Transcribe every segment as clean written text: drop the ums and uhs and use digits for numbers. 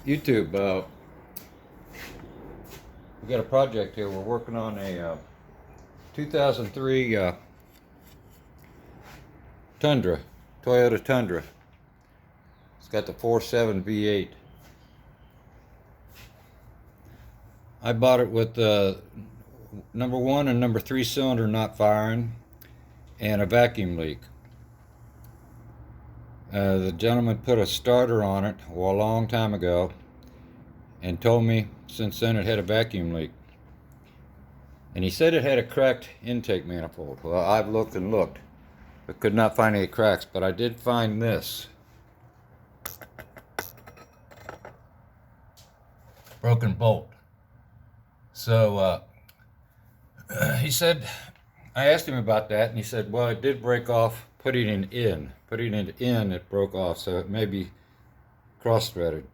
YouTube, we got a project here. We're working on a 2003 Tundra, Toyota Tundra. It's got the 4.7 V8. I bought it with number 1 and number 3 cylinder not firing and a vacuum leak. The gentleman put a starter on it a long time ago and told me since then it had a vacuum leak. And he said it had a cracked intake manifold. Well, I've looked and looked, but could not find any cracks, but I did find this. Broken bolt. So he said, I asked him about that, and he said, well, it did break off putting it in. Putting it in, it broke off, so it may be cross-threaded.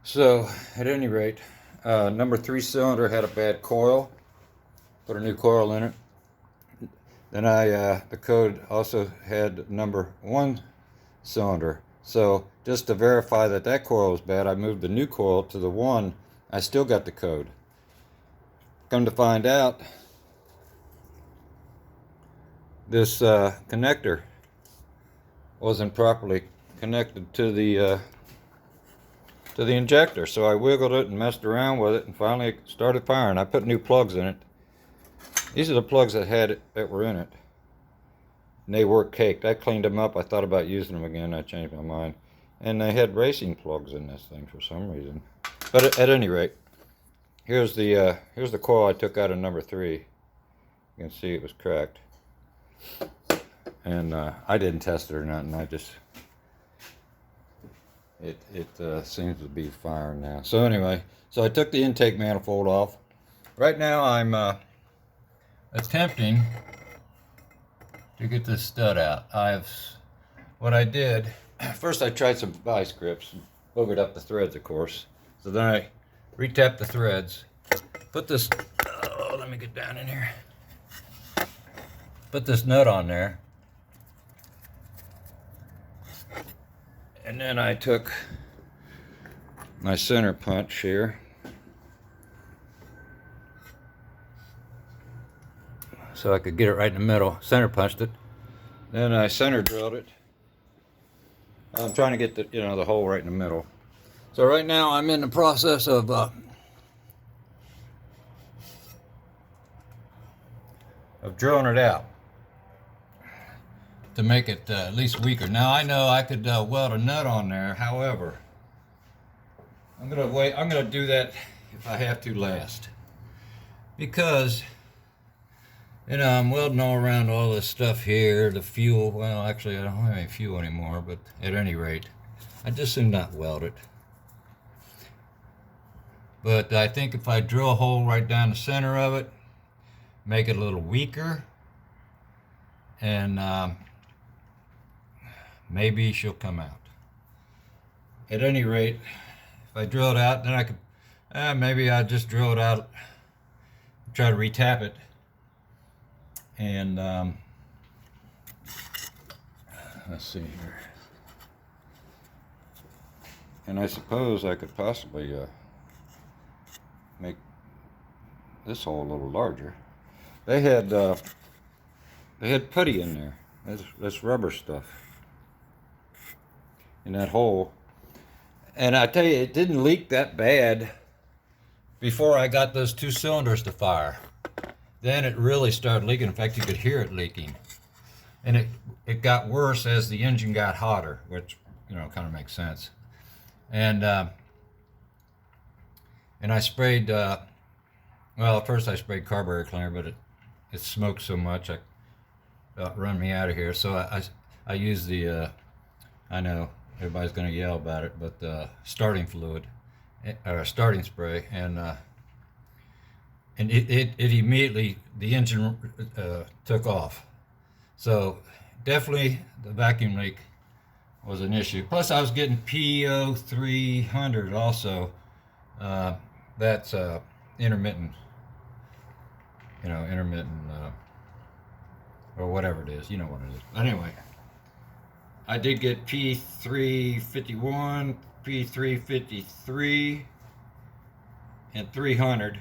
So, at any rate, number 3 cylinder had a bad coil. Put a new coil in it. Then the code also had number 1 cylinder. So, just to verify that that coil was bad, I moved the new coil to the 1. I still got the code. Come to find out, this connector wasn't properly connected to the injector, so I wiggled it and messed around with it, and finally it started firing. I put new plugs in it. These are the plugs that were in it, and they were caked. I cleaned them up. I thought about using them again. I changed my mind, and they had racing plugs in this thing for some reason. But at any rate, here's the coil I took out of number 3. You can see it was cracked. And I didn't test it or nothing. I just it seems to be firing now. So anyway, so I took the intake manifold off. Right now I'm attempting to get this stud out. What I did first, I tried some vice grips, boogered up the threads, of course. So then I retapped the threads. Put this. Oh, let me get down in here. Put this nut on there. And then I took my center punch here. So I could get it right in the middle. Center punched it. Then I center drilled it. I'm trying to get the hole right in the middle. So right now I'm in the process of drilling it out to make it at least weaker. Now I know I could weld a nut on there. However, I'm gonna do that if I have to last, because I'm welding all around all this stuff here. The fuel. Well, actually I don't have any fuel anymore, but at any rate, I just soon not weld it. But I think if I drill a hole right down the center of it, make it a little weaker, and maybe she'll come out. At any rate, if I drill it out, then I could maybe I'll just drill it out, try to retap it, and let's see here. And I suppose I could possibly make this hole a little larger. They had putty in there. That's rubber stuff in that hole. And I tell you, it didn't leak that bad before I got those 2 cylinders to fire. Then it really started leaking. In fact, you could hear it leaking. And it got worse as the engine got hotter, which kind of makes sense. And I sprayed. Well, at first I sprayed carburetor cleaner, but it smoked so much it run me out of here. So I used the I know everybody's going to yell about it, but starting fluid or starting spray, and it immediately, the engine took off. So definitely the vacuum leak was an issue. Plus I was getting PO300 also. That's intermittent, or whatever it is, you know what it is. Anyway, I did get P351, P353 and 300.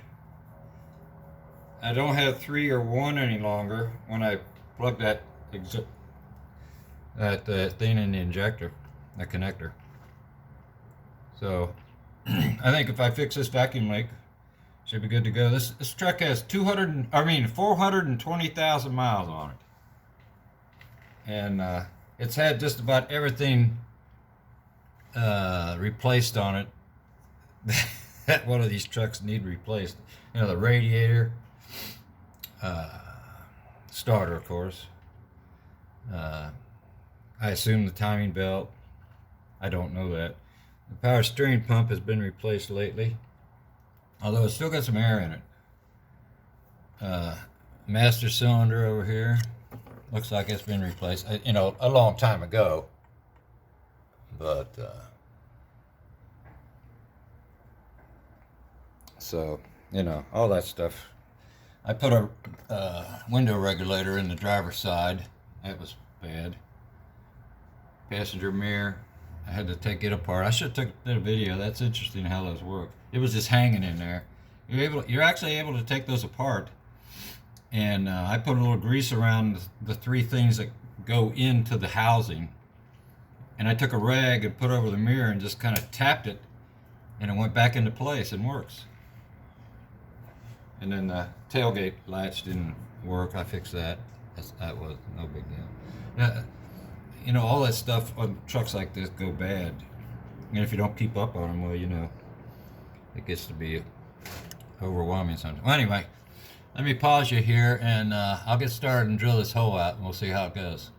I don't have 3 or 1 any longer when I plug that thing in the injector, the connector. So I think if I fix this vacuum leak, should be good to go. This truck has 420,000 miles on it, and it's had just about everything replaced on it that one of these trucks need replaced. You know, the radiator, starter, of course. I assume the timing belt. I don't know that. The power steering pump has been replaced lately, although it's still got some air in it. Master cylinder over here looks like it's been replaced, you know, a long time ago, but so, you know, all that stuff. I put a window regulator in the driver's side. That was bad. Passenger mirror, I had to take it apart. I should have took a video. That's interesting how those work. It was just hanging in there. You're actually able to take those apart. And I put a little grease around the 3 things that go into the housing. And I took a rag and put over the mirror and just kind of tapped it, and it went back into place and works. And then the tailgate latch didn't work. I fixed that. That was no big deal. Now, you know, all that stuff on trucks like this go bad. And if you don't keep up on them, well, you know, it gets to be overwhelming sometimes. Well, anyway, let me pause you here, and I'll get started and drill this hole out, and we'll see how it goes.